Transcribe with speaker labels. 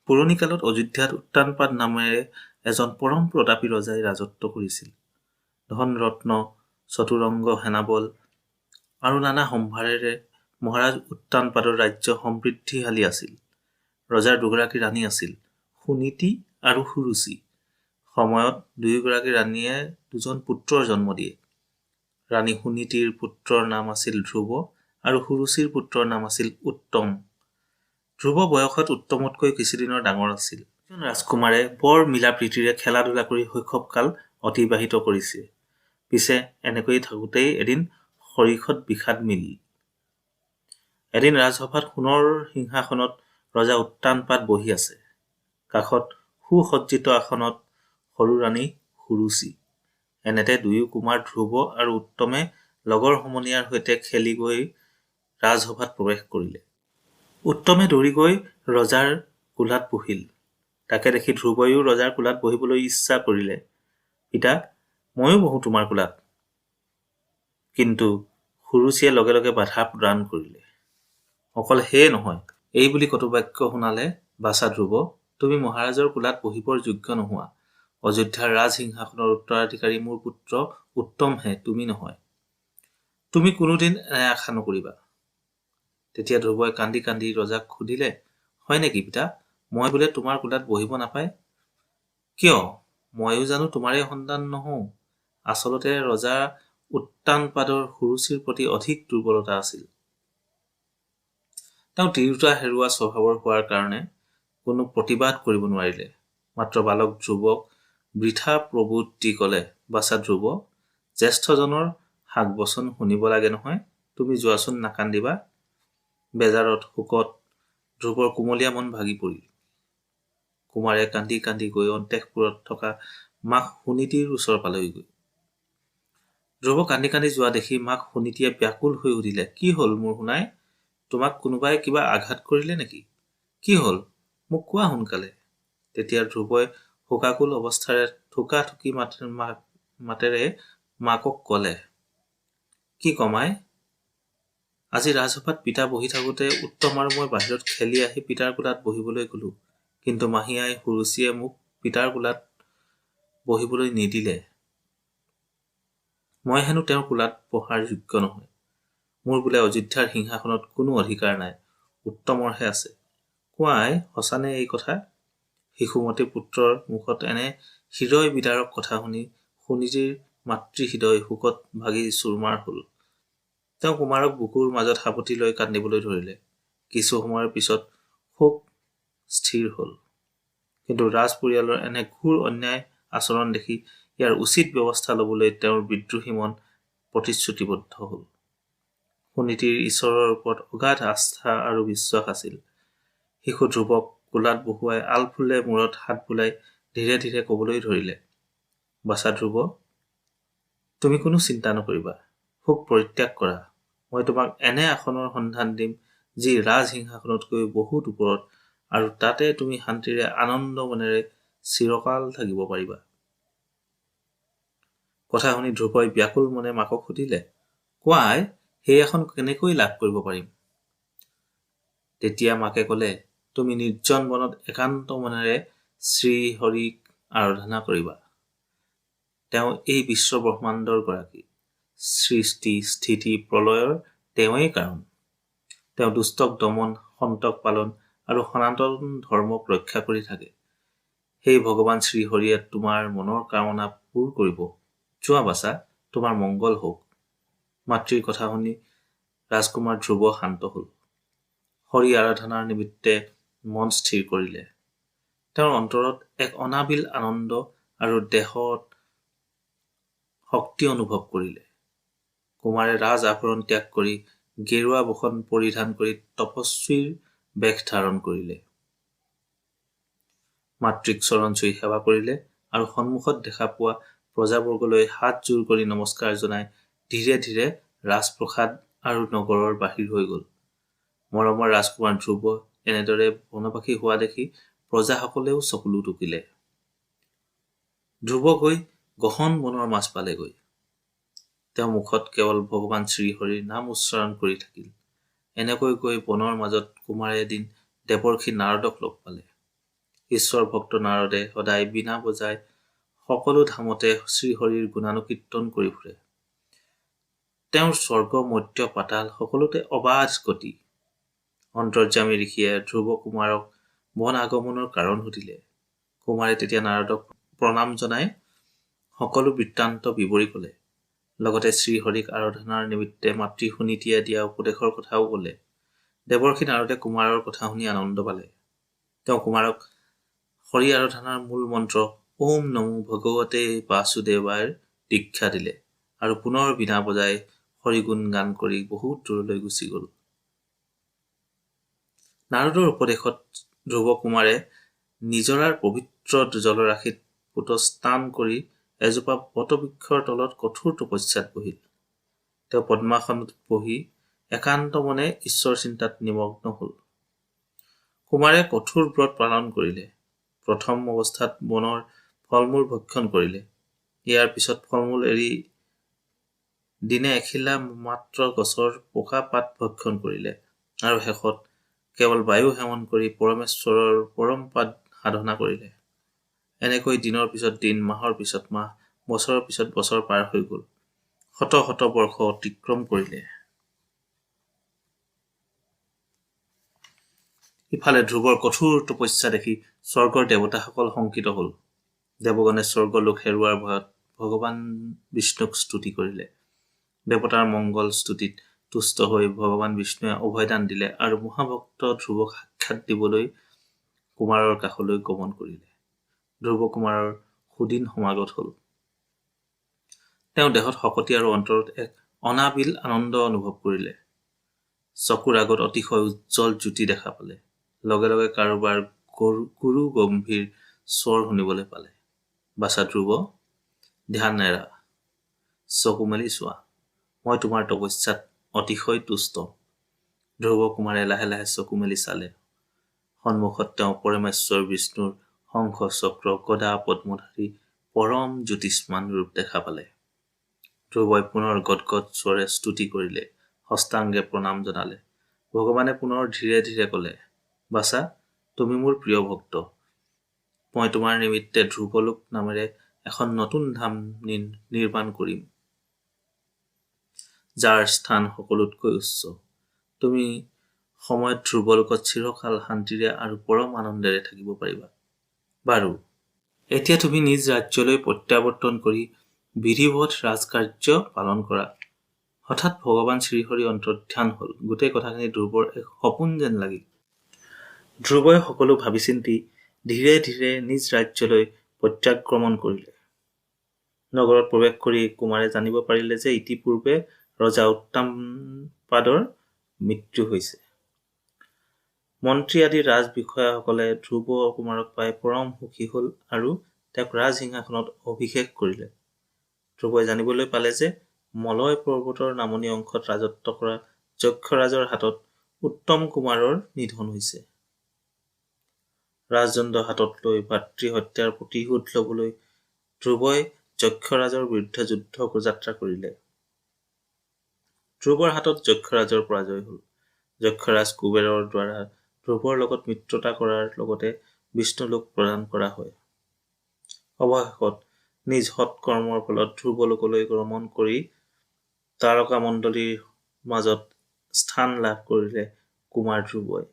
Speaker 1: পুৰণি কালত অযোধ্যাত উত্তানপাদ নামেৰে এজন পৰম প্ৰতাপী ৰজাই ৰাজত্ব কৰিছিল। ধন ৰত্ন, চতুৰংগ সেনাবল আৰু নানা সম্ভাৰেৰে মহাৰাজ উত্তানপাদৰ ৰাজ্য সমৃদ্ধিশালী আছিল। ৰজাৰ দুগৰাকী ৰাণী আছিল, সুনীতি আৰু সুৰুচি। সময়ত দুয়োগৰাকী ৰাণীয়ে দুজন পুত্ৰৰ জন্ম দিয়ে। ৰাণী সুনীতিৰ পুত্ৰৰ নাম আছিল ধ্ৰুৱ আৰু সুৰুচিৰ পুত্ৰৰ নাম আছিল উত্তম। ধ্ৰুৱ বয়সত উত্তমতকৈ কিছুদিনৰ ডাঙৰ আছিল। দুজন ৰাজকুমাৰে বৰ মিলা প্ৰীতিৰে খেলা ধূলা কৰি শৈশৱকাল অতিবাহিত কৰিছে। পিছে এনেকৈ থাকোঁতেই এদিন সৰিসত বিষাদ মিলিল। এদিন ৰাজসভাত সোণৰ সিংহাসনত ৰজা উত্তানপাদ বহি আছে। কাষত সুসজ্জিত আসনত সৰু ৰাণী সুৰুচি। এনেতে দুয়ো কুমাৰ ধ্ৰুৱ আৰু উত্তমে লগৰ সমনীয়াৰ সৈতে খেলি গৈ ৰাজসভাত প্ৰৱেশ কৰিলে। উত্তমে দৌৰি গৈ ৰজাৰ কোলাত বহিল। তাকে দেখি ধ্ৰুৱয়ো ৰজাৰ কোলাত বহিবলৈ ইচ্ছা কৰিলে। পিতা, ময়ো বহো তোমাৰ কোলাত। কিন্তু সুৰুচিয়ে লগে লগে বাধা প্ৰদান কৰিলে। অকল সেয়ে নহয়, এই বুলি কটুবাক্য শুনালে, বাছা ধ্ৰুৱ, তুমি মহাৰাজৰ কোলাত বহিবৰ যোগ্য নোহোৱা। অযোধ্যাৰ ৰাজসিংহাসনৰ উত্তৰাধিকাৰী মোৰ পুত্ৰ উত্তমহে, তুমি নহয়। তুমি কোনোদিন এনে আশা নকৰিবা। তেতিয়া ধ্ৰুৱই কান্দি কান্দি ৰজাক সুধিলে, হয় নেকি পিতা, মই বোলে তোমাৰ কোলাত বহিব নাপায়? কিয়, ময়ো জানো তোমাৰে সন্তান নহওঁ? আচলতে ৰজা উত্তানপাদৰ সুৰুচিৰ প্ৰতি অধিক দুৰ্বলতা আছিল। তেওঁ তিৰোতা হেৰুৱা স্বভাৱৰ হোৱাৰ কাৰণে কোনো প্ৰতিবাদ কৰিব নোৱাৰিলে। মাত্ৰ বালক ধ্ৰুৱক বৃথা প্ৰবোধ দি ক'লে, বাছা ধ্ৰুৱ, জ্যেষ্ঠজনৰ হাক বচন শুনিব লাগে নহয়, তুমি যোৱাচোন, নাকান্দিবা। বেজাৰত শোকত ধ্ৰুৱৰ কোমলীয়া মন ভাগি পৰিল। কুমাৰে কান্দি কান্দি গৈ অন্তঃপুৰত থকা মাক সুনীতিৰ ওচৰ পালেগৈ। ধ্ৰুৱ কান্দি কান্দি যোৱা দেখি মাক সুনীতিয়ে ব্যাকুল হৈ সুধিলে, কি হ'ল মোৰ সোণাই? তোমাক কোনোবাই কিবা আঘাত কৰিলে নেকি? কি হ'ল, মোক কোৱা সোনকালে। তেতিয়া ধ্ৰুৱই শোকাকুল অৱস্থাৰে থোকা থুকি মাতেৰে মাকক ক'লে, কি কমাই? আজি ৰাজসভাত পিতা বহি থাকোঁতে উত্তম আৰু মই বাহিৰত খেলি আহি পিতাৰ কোলাত বহিবলৈ গ'লো। কিন্তু মাহী আই সুৰুচিয়ে মোক পিতাৰ কোলাত বহিবলৈ নিদিলে। মই হেনো তেওঁৰ কোলাত বহাৰ যোগ্য নহয়। মোৰ বোলে অযোধ্যাৰ সিংহাসনত কোনো অধিকাৰ নাই, উত্তমৰহে আছে। কোৱা আই, সঁচানে এই কথা? শিশুমতী পুত্ৰৰ মুখত এনে হৃদয় বিদাৰক কথা শুনি সুনীতিৰ মাতৃহৃদয় শোকত ভাগি চুৰমাৰ হ'ল। তেওঁ কুমাৰক বুকুৰ মাজত সাৱটি লৈ কান্দিবলৈ ধৰিলে। কিছু সময়ৰ পিছত শোক স্থিৰ হ'ল। কিন্তু ৰাজ পৰিয়ালৰ এনে ঘোৰ অন্যায় আচৰণ দেখি ইয়াৰ উচিত ব্যৱস্থা ল'বলৈ তেওঁৰ বিদ্ৰোহী মন প্ৰতিশ্ৰুতিবদ্ধ হ'ল। সুনীতিৰ ঈশ্বৰৰ ওপৰত অগাধ আস্থা আৰু বিশ্বাস আছিল। শিশু ধ্ৰুৱক কোলাত বহুৱাই আলফুলে মূৰত হাত বুলাই ধীৰে ধীৰে ক'বলৈ ধৰিলে, বাছা ধ্ৰুৱ, তুমি কোনো চিন্তা নকৰিবা, শোক পৰিত্যাগ কৰা। মই তোমাক এনে আসনৰ সন্ধান দিম যি ৰাজসিংহাসনতকৈ বহুত ওপৰত, আৰু তাতে তুমি শান্তিৰে আনন্দ মনেৰে চিৰকাল থাকিব পাৰিবা। কথা শুনি ধ্ৰুৱই ব্যাকুল মনে মাকক সুধিলে, কোৱা আই, সেই আসন কেনেকৈ লাভ কৰিব পাৰিম? তেতিয়া মাকে ক'লে, তুমি নিৰ্জন বনত একান্ত মনেৰে শ্ৰীহৰিক আৰাধনা কৰিবা। তেওঁ এই বিশ্ব ব্ৰহ্মাণ্ডৰ গৰাকী। সৃষ্টি স্থিতি প্ৰলয়ৰ তেওঁৱেই কাৰণ। তেওঁ দুষ্টক দমন, সন্তক পালন আৰু সনাতন ধৰ্মক ৰক্ষা কৰি থাকে। সেই ভগৱান শ্ৰীহৰিয়ে তোমাৰ মনৰ কামনা পূৰ কৰিব। যোৱা বাছা, তোমাৰ মংগল হওক। মাতৃৰ কথা শুনি ৰাজকুমাৰ ধ্ৰুৱ শান্ত হ'ল। হৰি আৰাধনাৰ নিমিত্তে মন স্থিৰ কৰিলে। তেওঁৰ অন্তৰত এক অনাবিল আনন্দ আৰু দেহত শক্তি অনুভৱ কৰিলে। কুমাৰে ৰাজ আভৰণ ত্যাগ কৰি গেৰুৱা বসন পৰিধান কৰি তপস্বীৰ বেশ ধাৰণ কৰিলে। মাতৃক চৰণ চুই সেৱা কৰিলে আৰু সন্মুখত দেখা পোৱা প্ৰজাবৰ্গলৈ হাত জোৰ কৰি নমস্কাৰ জনাই ধীৰে ধীৰে ৰাজপ্ৰসাদ আৰু নগৰৰ বাহিৰ হৈ গ'ল। মৰমৰ ৰাজকুমাৰ ধ্ৰুৱ এনেদৰে বনবাসী হোৱা দেখি প্ৰজাসকলেও চকুলো টুকিলে। ধ্ৰুৱ গৈ গহন বনৰ মাজ পালেগৈ। তেওঁ মুখত কেৱল ভগৱান শ্ৰীহৰিৰ নাম উচ্চাৰণ কৰি থাকিল। এনেকৈ গৈ বনৰ মাজত কুমাৰে এদিন দেৱৰ্ষি নাৰদক লগ পালে। ঈশ্বৰ ভক্ত নাৰদে সদায় বীণা বজাই সকলো ধামতে শ্ৰীহৰিৰ গুণানুকীৰ্তন কৰি ফুৰে। তেওঁৰ স্বৰ্গ মৰ্ত্য পাতাল সকলোতে অবাধ গতি। অন্তৰ্যামী ঋষিয়ে ধ্ৰুৱ কুমাৰক বন আগমনৰ কাৰণ সুধিলে। কুমাৰে তেতিয়া নাৰদক প্ৰণাম জনাই সকলো বৃত্তান্ত বিৱৰি কলে। লগতে শ্ৰীহৰিক আৰাধনাৰ নিমিত্তে মাতৃ সুনীতিয়ে দিয়া উপদেশৰ কথাও কলে। দেৱৰ্ষি নাৰদে কুমাৰৰ কথা শুনি আনন্দ পালে। তেওঁ কুমাৰক হৰি আৰাধনাৰ মূল মন্ত্ৰ ওম নমো ভগৱতে বাসুদেৱায়ৰ দীক্ষা দিলে আৰু পুনৰ বীণা বজাই হৰিগুণ গান কৰি বহুত দূৰলৈ গুচি গল। নাৰদৰ উপদেশত ধ্ৰুৱ কুমাৰে নিজৰাৰ পবিত্ৰ জলৰাশিত পুতস্থান কৰি এজোপা বটবৃক্ষৰ তলত কঠোৰ তপস্যাত বহিল। তেওঁ পদ্মাসনত বহি একান্ত মনে ঈশ্বৰ চিন্তাত নিমগ্ন হল। কুমাৰে কঠোৰ ব্ৰত পালন কৰিলে। প্ৰথম অৱস্থাত বনৰ ফল-মূল ভক্ষণ কৰিলে। ইয়াৰ পিছত ফল-মূল এৰি দিনে এখিলা মাত্ৰ গছৰ পকা পাত ভক্ষণ কৰিলে আৰু শেষত কেৱল বায়ু সেৱন কৰি পৰমেশ্বৰৰ পৰম পাদ সাধনা কৰিলে। এনেকৈ দিনৰ পিছত দিন, মাহৰ পিছত মাহ, বছৰৰ পিছত বছৰ পাৰ হৈ গল। শত শত বৰ্ষ অতিক্ৰম কৰিলে। ইফালে ধ্ৰুৱৰ কঠোৰ তপস্যা দেখি স্বৰ্গৰ দেৱতাসকল শংকিত হল। দেৱগণে স্বৰ্গলোক হেৰুৱাৰ ভয়ত ভগৱান বিষ্ণুক স্তুতি কৰিলে। দেৱতাৰ মংগল স্তুতিত তুষ্ট হৈ ভগৱান বিষ্ণুৱে অভয়দান দিলে আৰু মহাভক্ত ধ্ৰুৱক সাক্ষাৎ দিবলৈ কুমাৰৰ কাষলৈ গমন কৰিলে। ধ্ৰুৱ কুমাৰৰ সুদিন সমাগত হল। তেওঁ দেহত শকতি আৰু অন্তৰত এক অনাবিল আনন্দ অনুভৱ কৰিলে। চকুৰ আগত অতিশয় উজ্জ্বল জ্যোতি দেখা পালে। লগে লগে কাৰোবাৰ গুৰু গম্ভীৰ স্বৰ শুনিবলৈ পালে। বাছা ধ্ৰুৱ, ধ্যান নেৰা, চকু মেলি চোৱা, মই তোমাৰ তপস্যাত অতিশয় তুষ্ট। ধ্ৰুৱ কুমাৰে লাহে লাহে চকু মেলি চালে। সন্মুখত তেওঁ পৰমেশ্বৰ বিষ্ণুৰ শংখ চক্ৰ গদা পদ্মধাৰী পৰম জ্যোতিষ্মান ৰূপ দেখা পালে। ধ্ৰুৱই পুনৰ গদগদ স্বৰে স্তুতি কৰিলে, হস্তাংগে প্ৰণাম জনালে। ভগৱানে পুনৰ ধীৰে ধীৰে কলে, বাছা, তুমি মোৰ প্ৰিয় ভক্ত। মই তোমাৰ নিমিত্তে ধ্ৰুৱলোক নামেৰে এখন নতুন ধাম নিৰ্মাণ কৰিম, যাৰ স্থান সকলোতকৈ উচ্চ। তুমি সময়ত ধ্ৰুৱলোকত চিৰকাল শান্তিৰে আৰু পৰম আনন্দেৰে থাকিব পাৰিবা। বাৰু, এতিয়া তুমি নিজ ৰাজ্যলৈ প্ৰত্যাৱৰ্তন কৰি বিধিবৎ ৰাজকাৰ্য পালন কৰা। হঠাৎ ভগৱান শ্ৰীহৰি অন্তৰ্ধান হল। গোটেই কথাখিনি ধ্ৰুৱৰ এক সপোন যেন লাগিল। ধ্ৰুৱই সকলো ভাবি চিন্তি ধীৰে ধীৰে নিজ ৰাজ্যলৈ প্ৰত্যাগমন কৰিলে। নগৰত প্ৰৱেশ কৰি কুমাৰে জানিব পাৰিলে যে ইতিপূৰ্বে ৰজা উত্তানপাদৰ মৃত্যু হৈছে। মন্ত্ৰী আদি ৰাজ বিষয়াসকলে ধ্ৰুৱ কুমাৰক পাই পৰম সুখী হল আৰু তেওঁক ৰাজসিংহাসনত অভিষেক কৰিলে। ধ্ৰুৱই জানিবলৈ পালে যে মলয় পৰ্বতৰ নামনি অংশত ৰাজত্ব কৰা যক্ষৰাজৰ হাতত উত্তম কুমাৰৰ নিধন হৈছে। ৰাজদণ্ড হাতত লৈ ভাতৃ হত্যাৰ প্ৰতিশোধ লবলৈ ধ্ৰুৱই যক্ষৰাজৰ বিৰুদ্ধে যুদ্ধ যাত্ৰা কৰিলে। ধ্ৰুৱৰ হাতত যক্ষৰাজৰ পৰাজয় হল। যক্ষৰাজ কুবেৰৰ দ্বাৰা ধ্ৰুৱৰ লগত মিত্ৰতা কৰাৰ লগতে বিষ্ণুলোক প্ৰদান কৰা হয়। অৱশেষত নিজ সৎকৰ্মৰ ফলত ধ্ৰুৱলোকলৈ গমন কৰি তাৰকামণ্ডলীৰ মাজত স্থান লাভ কৰিলে কুমাৰ ধ্ৰুৱই।